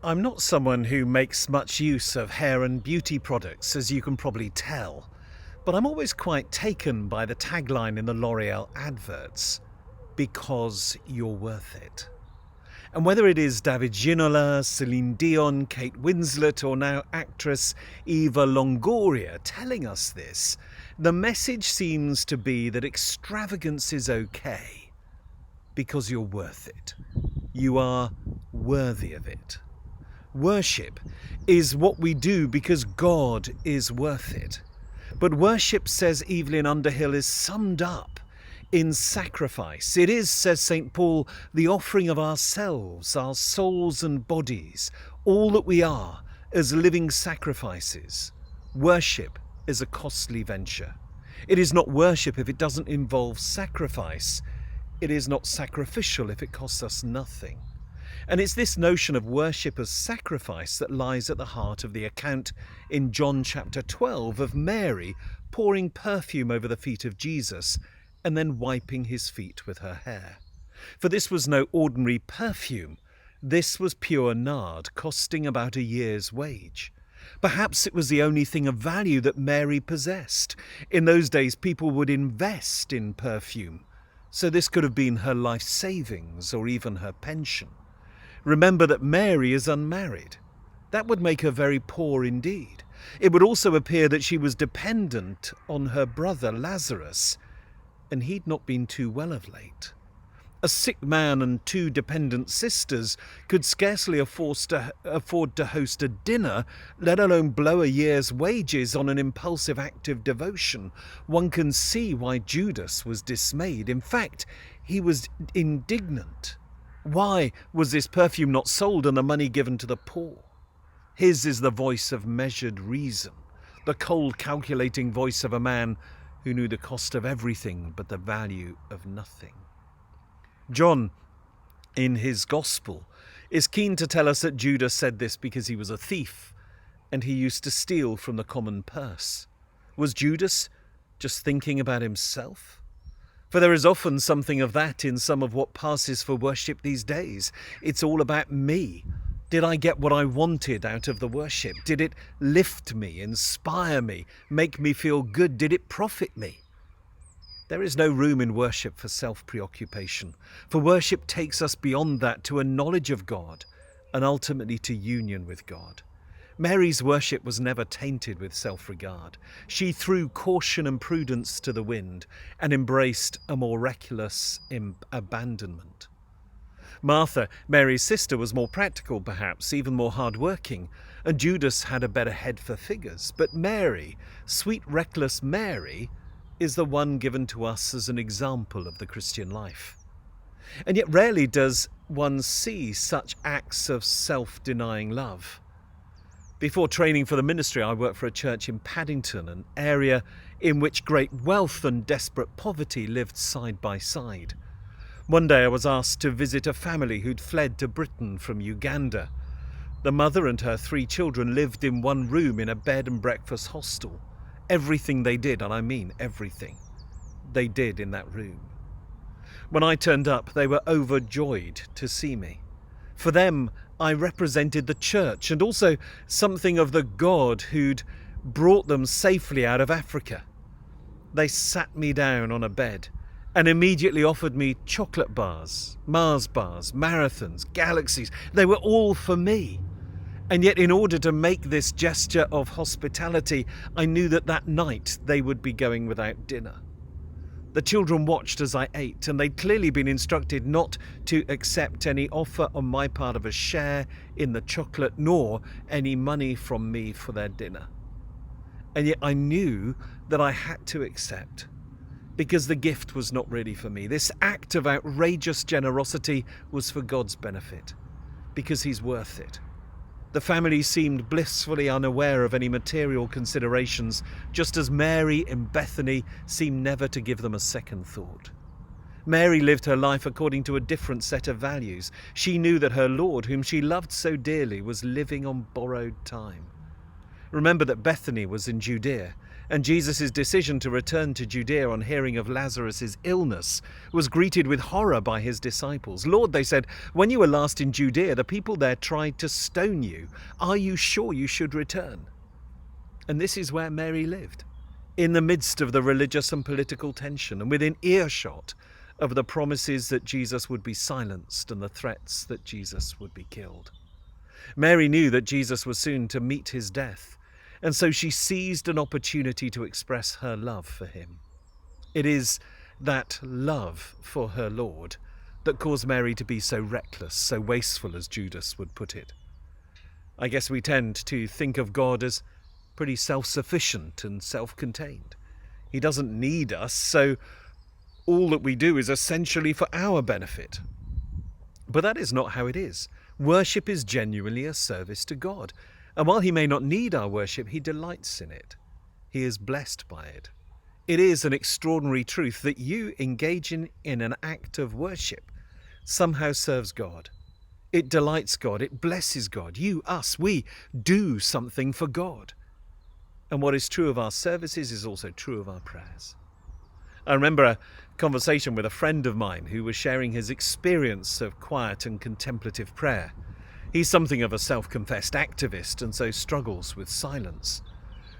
I'm not someone who makes much use of hair and beauty products, as you can probably tell, but I'm always quite taken by the tagline in the L'Oreal adverts, because you're worth it. And whether it is David Ginola, Celine Dion, Kate Winslet, or now actress Eva Longoria telling us this, the message seems to be that extravagance is okay because you're worth it. You are worthy of it. Worship is what we do because God is worth it. But worship, says Evelyn Underhill, is summed up in sacrifice. It is, says St. Paul, the offering of ourselves, our souls and bodies, all that we are, as living sacrifices. Worship is a costly venture. It is not worship if it doesn't involve sacrifice. It is not sacrificial if it costs us nothing. And it's this notion of worship as sacrifice that lies at the heart of the account in John chapter 12 of Mary pouring perfume over the feet of Jesus and then wiping his feet with her hair. For this was no ordinary perfume. This was pure nard, costing about a year's wage. Perhaps it was the only thing of value that Mary possessed. In those days, people would invest in perfume, so this could have been her life savings or even her pension. Remember that Mary is unmarried. That would make her very poor indeed. It would also appear that she was dependent on her brother Lazarus, and he'd not been too well of late. A sick man and two dependent sisters could scarcely afford to host a dinner, let alone blow a year's wages on an impulsive act of devotion. One can see why Judas was dismayed. In fact, he was indignant. Why was this perfume not sold and the money given to the poor? His is the voice of measured reason, the cold, calculating voice of a man who knew the cost of everything but the value of nothing. John, in his Gospel, is keen to tell us that Judas said this because he was a thief and he used to steal from the common purse. Was Judas just thinking about himself? For there is often something of that in some of what passes for worship these days. It's all about me. Did I get what I wanted out of the worship? Did it lift me, inspire me, make me feel good? Did it profit me? There is no room in worship for self-preoccupation, for worship takes us beyond that to a knowledge of God and ultimately to union with God. Mary's worship was never tainted with self-regard. She threw caution and prudence to the wind and embraced a more reckless abandonment. Martha, Mary's sister, was more practical perhaps, even more hard-working, and Judas had a better head for figures. But Mary, sweet reckless Mary, is the one given to us as an example of the Christian life. And yet rarely does one see such acts of self-denying love. Before training for the ministry, I worked for a church in Paddington, an area in which great wealth and desperate poverty lived side by side. One day I was asked to visit a family who'd fled to Britain from Uganda. The mother and her 3 children lived in one room in a bed and breakfast hostel. Everything they did, and I mean everything, they did in that room. When I turned up, they were overjoyed to see me. For them, I represented the church and also something of the God who'd brought them safely out of Africa. They sat me down on a bed and immediately offered me chocolate bars, Mars bars, marathons, galaxies. They were all for me. And yet in order to make this gesture of hospitality, I knew that that night they would be going without dinner. The children watched as I ate, and they'd clearly been instructed not to accept any offer on my part of a share in the chocolate, nor any money from me for their dinner. And yet I knew that I had to accept, because the gift was not really for me. This act of outrageous generosity was for God's benefit, because He's worth it. The family seemed blissfully unaware of any material considerations, just as Mary in Bethany seemed never to give them a second thought. Mary lived her life according to a different set of values. She knew that her Lord, whom she loved so dearly, was living on borrowed time. Remember that Bethany was in Judea, And Jesus' decision to return to Judea on hearing of Lazarus' illness was greeted with horror by his disciples. "Lord," they said, "when you were last in Judea, the people there tried to stone you. Are you sure you should return?" And this is where Mary lived, in the midst of the religious and political tension, and within earshot of the promises that Jesus would be silenced and the threats that Jesus would be killed. Mary knew that Jesus was soon to meet his death, and so she seized an opportunity to express her love for him. It is that love for her Lord that caused Mary to be so reckless, so wasteful, as Judas would put it. I guess we tend to think of God as pretty self-sufficient and self-contained. He doesn't need us, so all that we do is essentially for our benefit. But that is not how it is. Worship is genuinely a service to God. And while he may not need our worship, he delights in it. He is blessed by it. It is an extraordinary truth that you engaging in an act of worship somehow serves God. It delights God. It blesses God. You, us, we do something for God. And what is true of our services is also true of our prayers. I remember a conversation with a friend of mine who was sharing his experience of quiet and contemplative prayer. He's something of a self-confessed activist and so struggles with silence.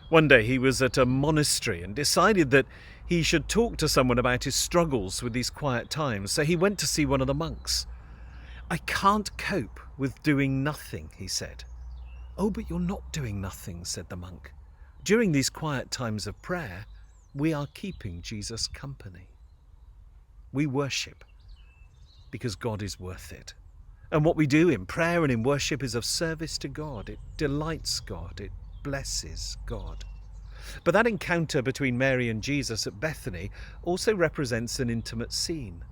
One day he was at a monastery and decided that he should talk to someone about his struggles with these quiet times, so he went to see one of the monks. "I can't cope with doing nothing," he said. "Oh, but you're not doing nothing," said the monk. "During these quiet times of prayer, we are keeping Jesus company. We worship because God is worth it. And what we do in prayer and in worship is of service to God. It delights God. It blesses God." But that encounter between Mary and Jesus at Bethany also represents an intimate scene.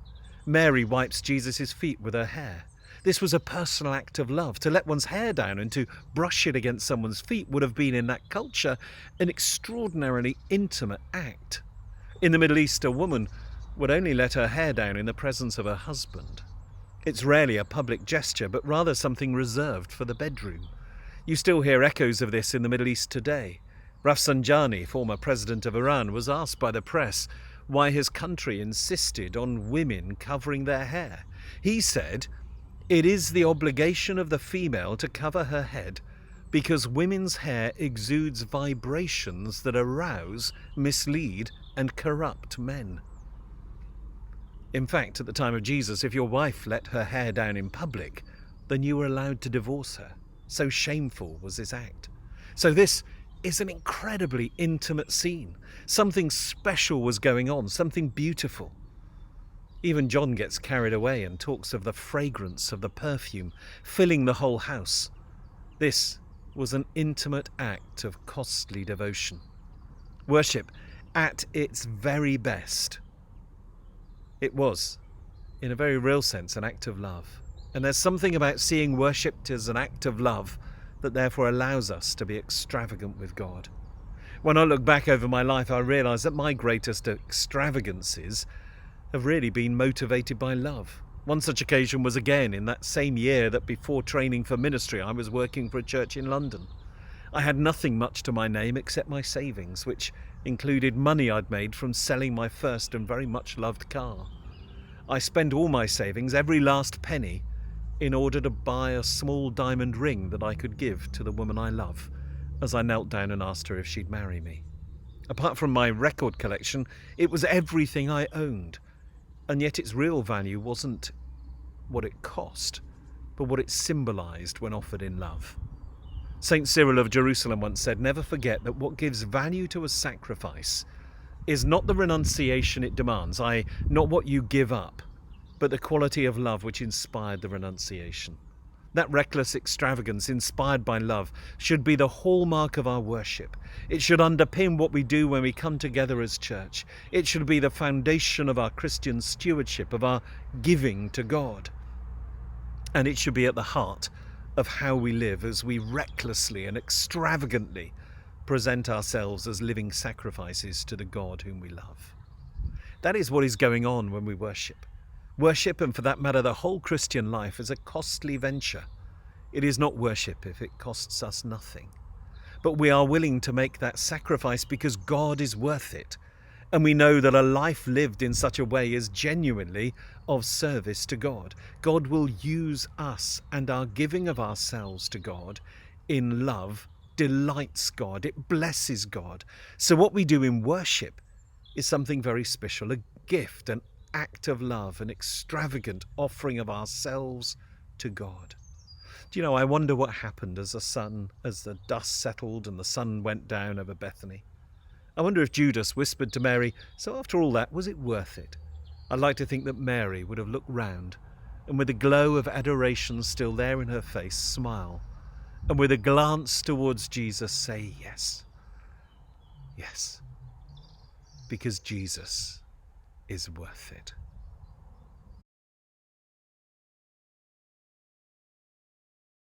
Mary wipes Jesus' feet with her hair. This was a personal act of love. To let one's hair down and to brush it against someone's feet would have been, in that culture, an extraordinarily intimate act. In the Middle East, a woman would only let her hair down in the presence of her husband. It's rarely a public gesture, but rather something reserved for the bedroom. You still hear echoes of this in the Middle East today. Rafsanjani, former president of Iran, was asked by the press why his country insisted on women covering their hair. He said, "It is the obligation of the female to cover her head because women's hair exudes vibrations that arouse, mislead, and corrupt men." In fact, at the time of Jesus, if your wife let her hair down in public, then you were allowed to divorce her. So shameful was this act. So this is an incredibly intimate scene. Something special was going on, something beautiful. Even John gets carried away and talks of the fragrance of the perfume filling the whole house. This was an intimate act of costly devotion. Worship at its very best. It was, in a very real sense, an act of love. And there's something about seeing worshipped as an act of love that therefore allows us to be extravagant with God. When I look back over my life, I realise that my greatest extravagances have really been motivated by love. One such occasion was again in that same year that before training for ministry I was working for a church in London. I had nothing much to my name except my savings, which included money I'd made from selling my first and very much loved car. I spent all my savings, every last penny, in order to buy a small diamond ring that I could give to the woman I love, as I knelt down and asked her if she'd marry me. Apart from my record collection, it was everything I owned, and yet its real value wasn't what it cost, but what it symbolised when offered in love. St. Cyril of Jerusalem once said, "Never forget that what gives value to a sacrifice is not the renunciation it demands, not what you give up, but the quality of love which inspired the renunciation." That reckless extravagance inspired by love should be the hallmark of our worship. It should underpin what we do when we come together as church. It should be the foundation of our Christian stewardship, of our giving to God. And it should be at the heart of how we live as we recklessly and extravagantly present ourselves as living sacrifices to the God whom we love. That is what is going on when we worship. Worship, and for that matter the whole Christian life, is a costly venture. It is not worship if it costs us nothing. but we are willing to make that sacrifice because God is worth it. And we know that a life lived in such a way is genuinely of service to God. God will use us, and our giving of ourselves to God in love delights God. It blesses God. So what we do in worship is something very special, a gift, an act of love, an extravagant offering of ourselves to God. Do you know, I wonder what happened as the dust settled and the sun went down over Bethany. I wonder if Judas whispered to Mary, "So after all that, was it worth it?" I'd like to think that Mary would have looked round and with a glow of adoration still there in her face, smile, and with a glance towards Jesus say, "Yes, yes, because Jesus is worth it."